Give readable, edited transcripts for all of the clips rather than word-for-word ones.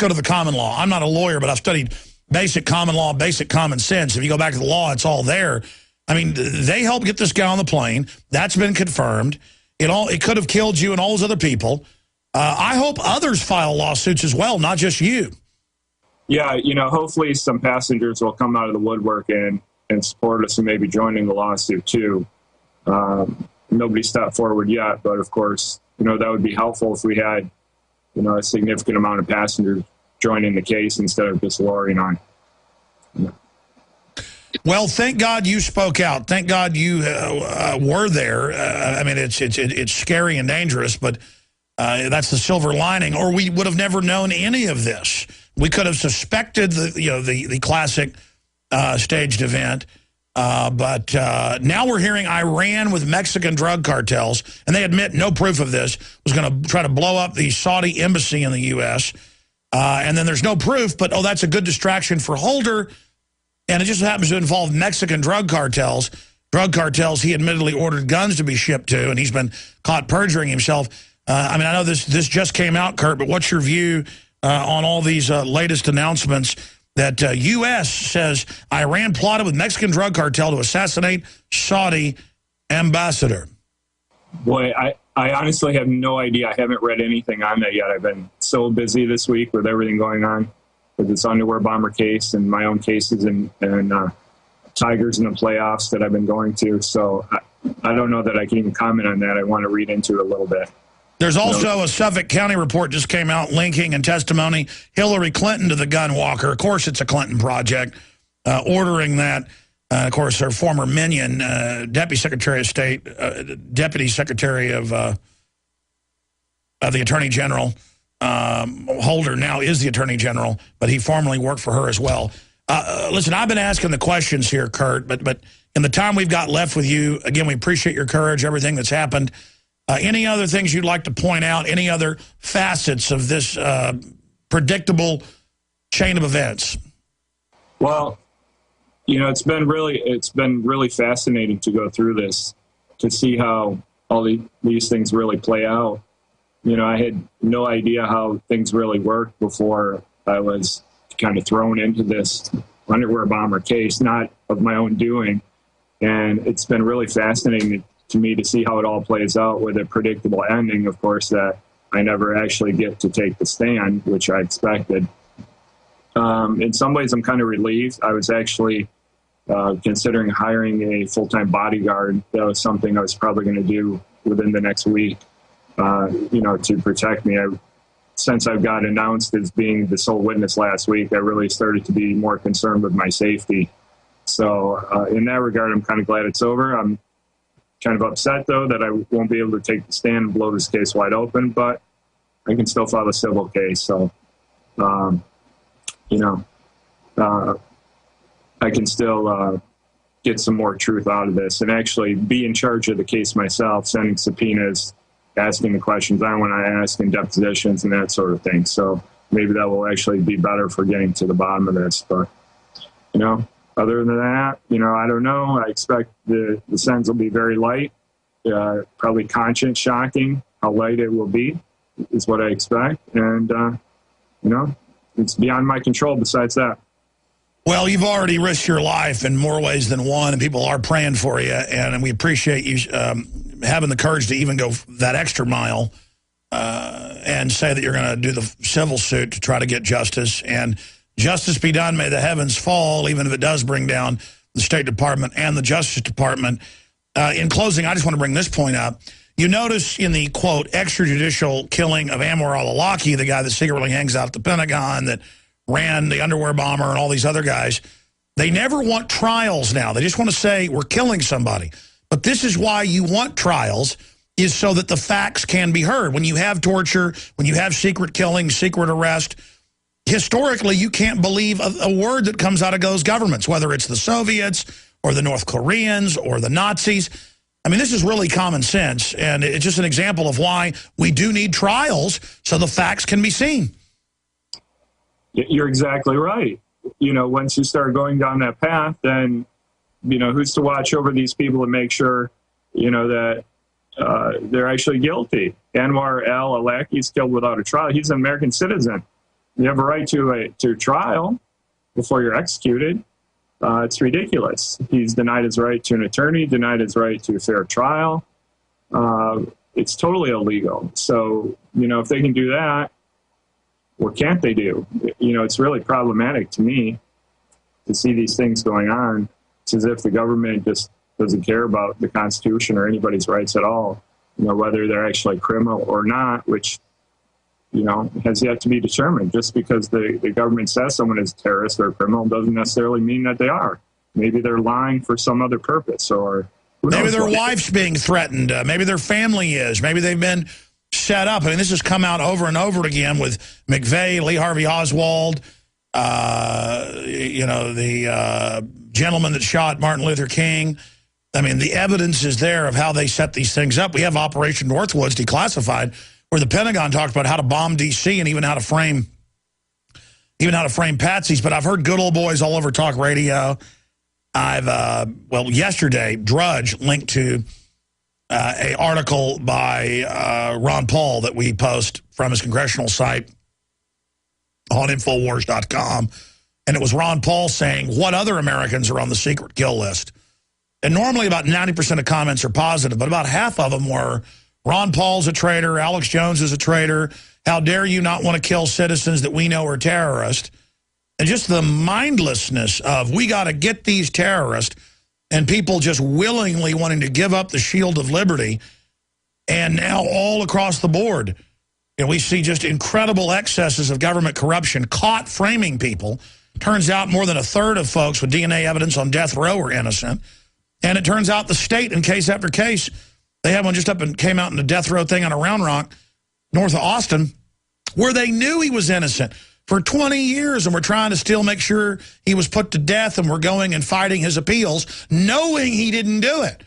go to the common law. I'm not a lawyer, but I've studied basic common law, basic common sense. If you go back to the law, it's all there. I mean, they helped get this guy on the plane. That's been confirmed. It could have killed you and all those other people. I hope others file lawsuits as well, not just you. Yeah, hopefully some passengers will come out of the woodwork and support us and maybe joining the lawsuit too. Nobody stepped forward yet, but of course, that would be helpful if we had, a significant amount of passengers joining the case instead of just Lori and I. Yeah. Well, thank God you spoke out. Thank God you were there. I mean, it's scary and dangerous, but that's the silver lining. Or we would have never known any of this. We could have suspected the classic staged event, but now we're hearing Iran with Mexican drug cartels, and they admit no proof of this, was going to try to blow up the Saudi embassy in the U.S., and then there's no proof, but, oh, that's a good distraction for Holder, and it just happens to involve Mexican drug cartels. Drug cartels he admittedly ordered guns to be shipped to, and he's been caught perjuring himself. I mean, I know this just came out, Kurt, but what's your view on all these latest announcements that U.S. says Iran plotted with Mexican drug cartel to assassinate Saudi ambassador? Boy, I honestly have no idea. I haven't read anything on that yet. I've been so busy this week with everything going on with this underwear bomber case and my own cases and Tigers in the playoffs that I've been going to. So I don't know that I can even comment on that. I want to read into it a little bit. There's also a Suffolk County report just came out linking and testimony Hillary Clinton to the gun walker. Of course, it's a Clinton project, ordering that. Of course, her former minion, Deputy Secretary of State, Deputy Secretary of the Attorney General, Holder now is the Attorney General, but he formerly worked for her as well. Listen, I've been asking the questions here, Kurt, but in the time we've got left with you, again, we appreciate your courage, everything that's happened. Any other things you'd like to point out? Any other facets of this predictable chain of events? Well, it's been really fascinating to go through this, to see how all these things really play out. I had no idea how things really worked before I was kind of thrown into this underwear bomber case, not of my own doing. And it's been really fascinating to me to see how it all plays out with a predictable ending, of course, that I never actually get to take the stand, which I expected. In some ways, I'm kind of relieved. I was actually considering hiring a full-time bodyguard. That was something I was probably going to do within the next week, to protect me. Since I've got announced as being the sole witness last week, I really started to be more concerned with my safety. So in that regard, I'm kind of glad it's over. I'm kind of upset, though, that I won't be able to take the stand and blow this case wide open, but I can still file a civil case. So, I can still get some more truth out of this and actually be in charge of the case myself, sending subpoenas, asking the questions I want to ask in depositions and that sort of thing. So maybe that will actually be better for getting to the bottom of this. But, other than that, I don't know. I expect the sentence will be very light, probably conscience shocking how light it will be is what I expect. And, it's beyond my control besides that. Well, you've already risked your life in more ways than one, and people are praying for you, and we appreciate you having the courage to even go that extra mile and say that you're going to do the civil suit to try to get justice. And justice be done, may the heavens fall, even if it does bring down the State Department and the Justice Department. In closing, I just want to bring this point up. You notice in the, quote, extrajudicial killing of Anwar al-Awlaki, the guy that secretly hangs out at the Pentagon, that ran the underwear bomber and all these other guys, they never want trials now. They just want to say, we're killing somebody. But this is why you want trials, is so that the facts can be heard. When you have torture, when you have secret killing, secret arrest, historically, you can't believe a word that comes out of those governments, whether it's the Soviets or the North Koreans or the Nazis. I mean, this is really common sense, and it's just an example of why we do need trials so the facts can be seen. You're exactly right. Once you start going down that path, then, who's to watch over these people and make sure, that they're actually guilty. Anwar al-Awlaki is killed without a trial. He's an American citizen. You have a right to trial before you're executed. It's ridiculous. He's denied his right to an attorney, denied his right to a fair trial. It's totally illegal. So, if they can do that, what can't they do? It's really problematic to me to see these things going on. It's as if the government just doesn't care about the Constitution or anybody's rights at all, whether they're actually criminal or not, which, has yet to be determined. Just because the government says someone is a terrorist or a criminal doesn't necessarily mean that they are. Maybe they're lying for some other purpose, or maybe their wife's being threatened. Maybe their family is. Maybe they've been set up. I mean, this has come out over and over again with McVeigh, Lee Harvey Oswald, the gentleman that shot Martin Luther King. I mean, the evidence is there of how they set these things up. We have Operation Northwoods declassified, where the Pentagon talked about how to bomb D.C. and even how to frame patsies. But I've heard good old boys all over talk radio. Yesterday, Drudge linked to an article by Ron Paul that we post from his congressional site on Infowars.com. And it was Ron Paul saying, what other Americans are on the secret kill list? And normally about 90% of comments are positive, but about half of them were, Ron Paul's a traitor, Alex Jones is a traitor, how dare you not want to kill citizens that we know are terrorists? And just the mindlessness of, we got to get these terrorists, and people just willingly wanting to give up the shield of liberty. And now all across the board, we see just incredible excesses of government corruption caught framing people. Turns out more than a third of folks with DNA evidence on death row are innocent. And it turns out the state, in case after case, they had one just up and came out in a death row thing on a Round Rock north of Austin, where they knew he was innocent for 20 years and were trying to still make sure he was put to death, and were going and fighting his appeals, knowing he didn't do it.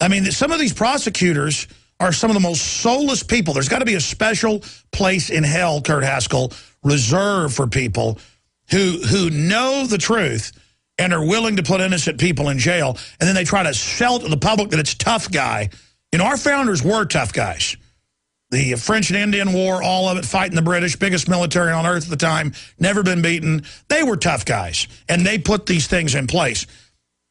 I mean, some of these prosecutors are some of the most soulless people. There's got to be a special place in hell, Kurt Haskell, reserved for people who know the truth and are willing to put innocent people in jail, and then they try to sell to the public that it's tough guy. Our founders were tough guys. The French and Indian War, all of it, fighting the British, biggest military on earth at the time, never been beaten. They were tough guys, and they put these things in place.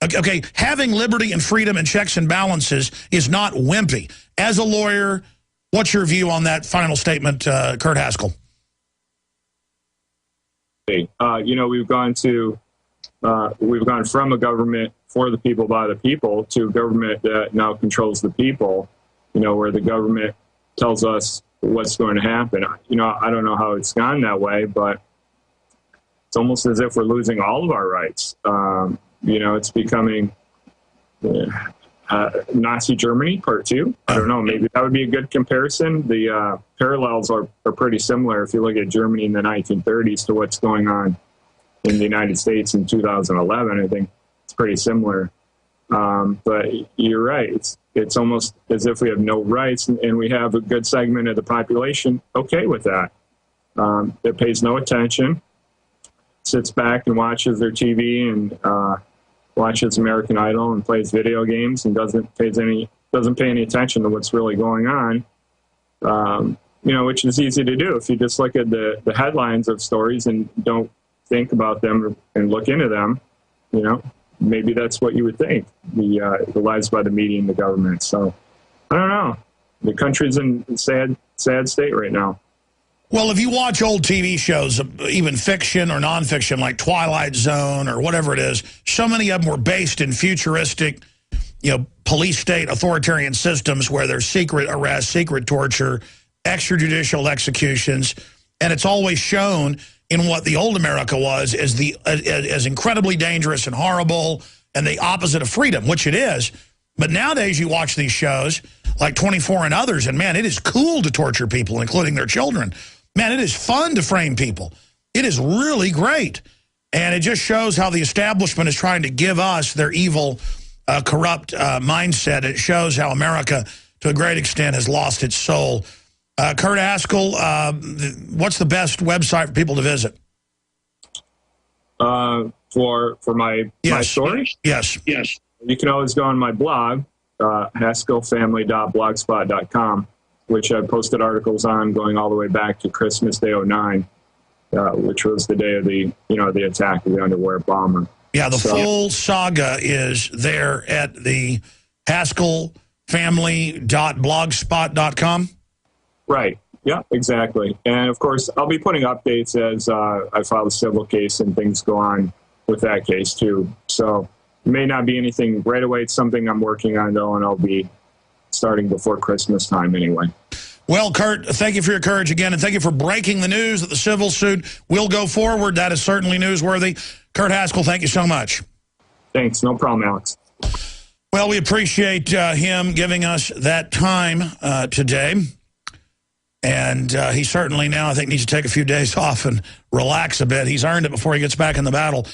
Okay, having liberty and freedom and checks and balances is not wimpy. As a lawyer, what's your view on that final statement, Kurt Haskell? We've gone from a government for the people, by the people, to a government that now controls the people, where the government tells us what's going to happen. I don't know how it's gone that way, but it's almost as if we're losing all of our rights. It's becoming Nazi Germany, Part 2. I don't know, maybe that would be a good comparison. The parallels are pretty similar if you look at Germany in the 1930s to what's going on in the United States in 2011. I think it's pretty similar. But you're right. It's almost as if we have no rights, and we have a good segment of the population okay with that. That pays no attention, sits back and watches their TV and watches American Idol and plays video games and doesn't pay any attention to what's really going on. Which is easy to do if you just look at the headlines of stories and don't think about them and look into them. Maybe that's what you would think, the lies by the media and the government. So, I don't know. The country's in a sad state right now. Well, if you watch old TV shows, even fiction or nonfiction, like Twilight Zone or whatever it is, so many of them were based in futuristic, police state authoritarian systems where there's secret arrest, secret torture, extrajudicial executions, and it's always shown in what the old America was as incredibly dangerous and horrible and the opposite of freedom, which it is. But nowadays you watch these shows like 24 and others, and man, it is cool to torture people, including their children. Man, it is fun to frame people. It is really great. And it just shows how the establishment is trying to give us their evil, corrupt mindset. It shows how America, to a great extent, has lost its soul. Kurt Haskell, what's the best website for people to visit? For my story? Yes. You can always go on my blog, haskellfamily.blogspot.com, which I posted articles on going all the way back to Christmas Day '09. which was the day of the attack of the underwear bomber. Yeah, the full saga is there at the HaskellFamily.blogspot.com. Right. Yeah, exactly. And of course, I'll be putting updates as I file a civil case and things go on with that case too. So it may not be anything right away. It's something I'm working on though, and I'll be starting before Christmas time anyway. Well, Kurt, thank you for your courage again, and thank you for breaking the news that the civil suit will go forward. That is certainly newsworthy. Kurt Haskell, thank you so much. Thanks. No problem, Alex. Well, we appreciate him giving us that time today. And he certainly now, I think, needs to take a few days off and relax a bit. He's earned it before he gets back in the battle.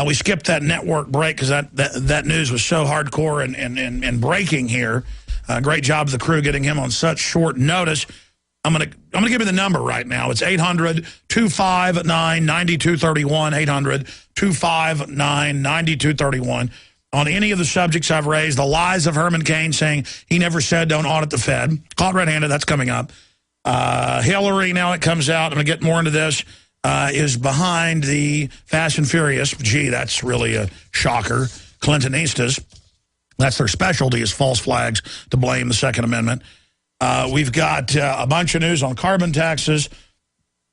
We skipped that network break because that news was so hardcore and breaking here. Great job of the crew getting him on such short notice. I'm gonna give you the number right now. It's 800-259-9231, 800-259-9231. On any of the subjects I've raised, the lies of Herman Cain saying he never said don't audit the Fed. Caught red-handed, that's coming up. Hillary, now it comes out, I'm going to get more into this, is behind the Fast and Furious. Gee, that's really a shocker. Clintonistas. That's their specialty, is false flags to blame the Second Amendment. We've got a bunch of news on carbon taxes.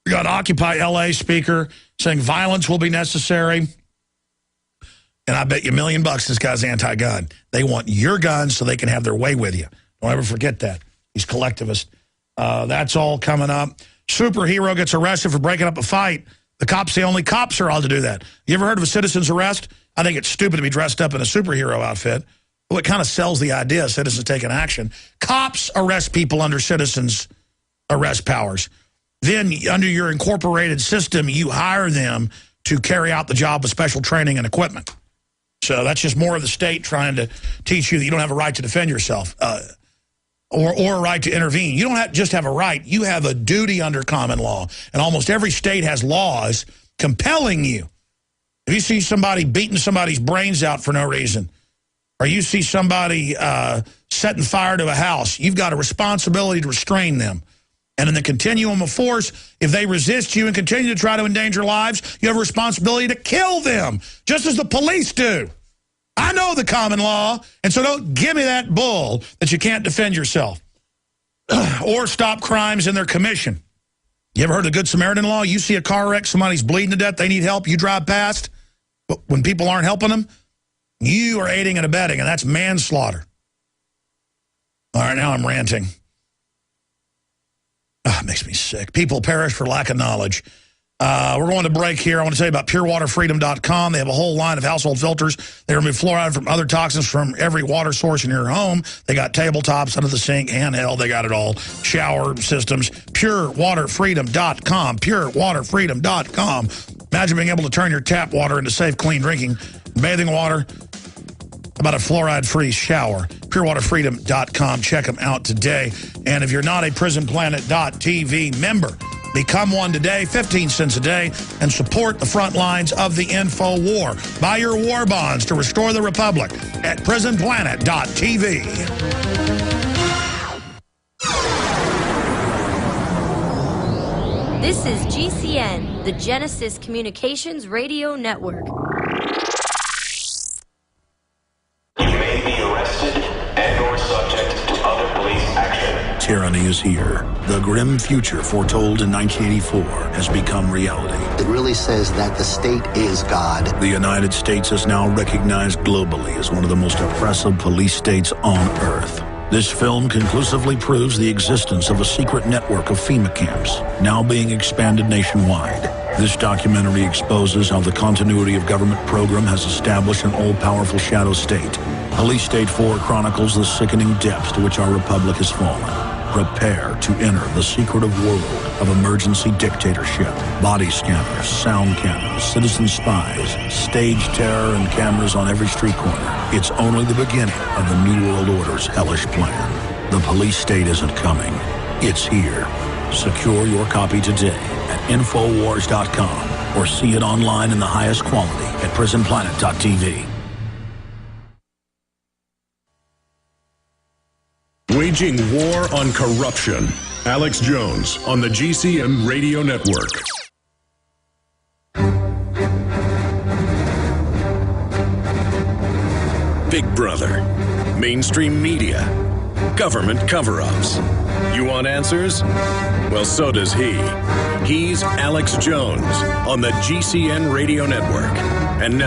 We got Occupy LA speaker saying violence will be necessary. And I bet you $1 million this guy's anti-gun. They want your guns so they can have their way with you. Don't ever forget that. He's collectivist. That's all coming up. Superhero gets arrested for breaking up a fight. The cops say only cops are allowed to do that. You ever heard of a citizen's arrest? I think it's stupid to be dressed up in a superhero outfit. Well, it kind of sells the idea of citizens taking action. Cops arrest people under citizens' arrest powers. Then, under your incorporated system, you hire them to carry out the job with special training and equipment. So that's just more of the state trying to teach you that you don't have a right to defend yourself or a right to intervene. You don't just have a right. You have a duty under common law. And almost every state has laws compelling you. If you see somebody beating somebody's brains out for no reason, or you see somebody setting fire to a house, you've got a responsibility to restrain them. And in the continuum of force, if they resist you and continue to try to endanger lives, you have a responsibility to kill them, just as the police do. I know the common law, and so don't give me that bull that you can't defend yourself or stop crimes in their commission. You ever heard of the Good Samaritan law? You see a car wreck, somebody's bleeding to death, they need help, you drive past. But when people aren't helping them, you are aiding and abetting, and that's manslaughter. All right, now I'm ranting. It makes me sick. People perish for lack of knowledge. We're going to break here. I want to tell you about PureWaterFreedom.com. They have a whole line of household filters. They remove fluoride from other toxins from every water source in your home. They got tabletops, under the sink, handheld. They got it all. Shower systems. PureWaterFreedom.com. PureWaterFreedom.com. Imagine being able to turn your tap water into safe, clean drinking, bathing water. About a fluoride-free shower. PureWaterFreedom.com. Check them out today. And if you're not a PrisonPlanet.tv member, become one today, 15 cents a day, and support the front lines of the info war. Buy your war bonds to restore the Republic at PrisonPlanet.tv. This is GCN, the Genesis Communications Radio Network. Tyranny is here. The grim future foretold in 1984 has become reality. It really says that the state is God. The United States is now recognized globally as one of the most oppressive police states on Earth. This film conclusively proves the existence of a secret network of FEMA camps, now being expanded nationwide. This documentary exposes how the continuity of government program has established an all-powerful shadow state. Police State 4 chronicles the sickening depths to which our republic has fallen. Prepare to enter the secretive world of emergency dictatorship. Body scanners, sound cannons, citizen spies, stage terror, and cameras on every street corner. It's only the beginning of the New World Order's hellish plan. The police state isn't coming. It's here. Secure your copy today at Infowars.com or see it online in the highest quality at PrisonPlanet.tv. Waging war on corruption. Alex Jones on the GCN Radio Network. Big Brother, mainstream media, government cover-ups. You want answers? Well, so does he. He's Alex Jones on the GCN Radio Network. And now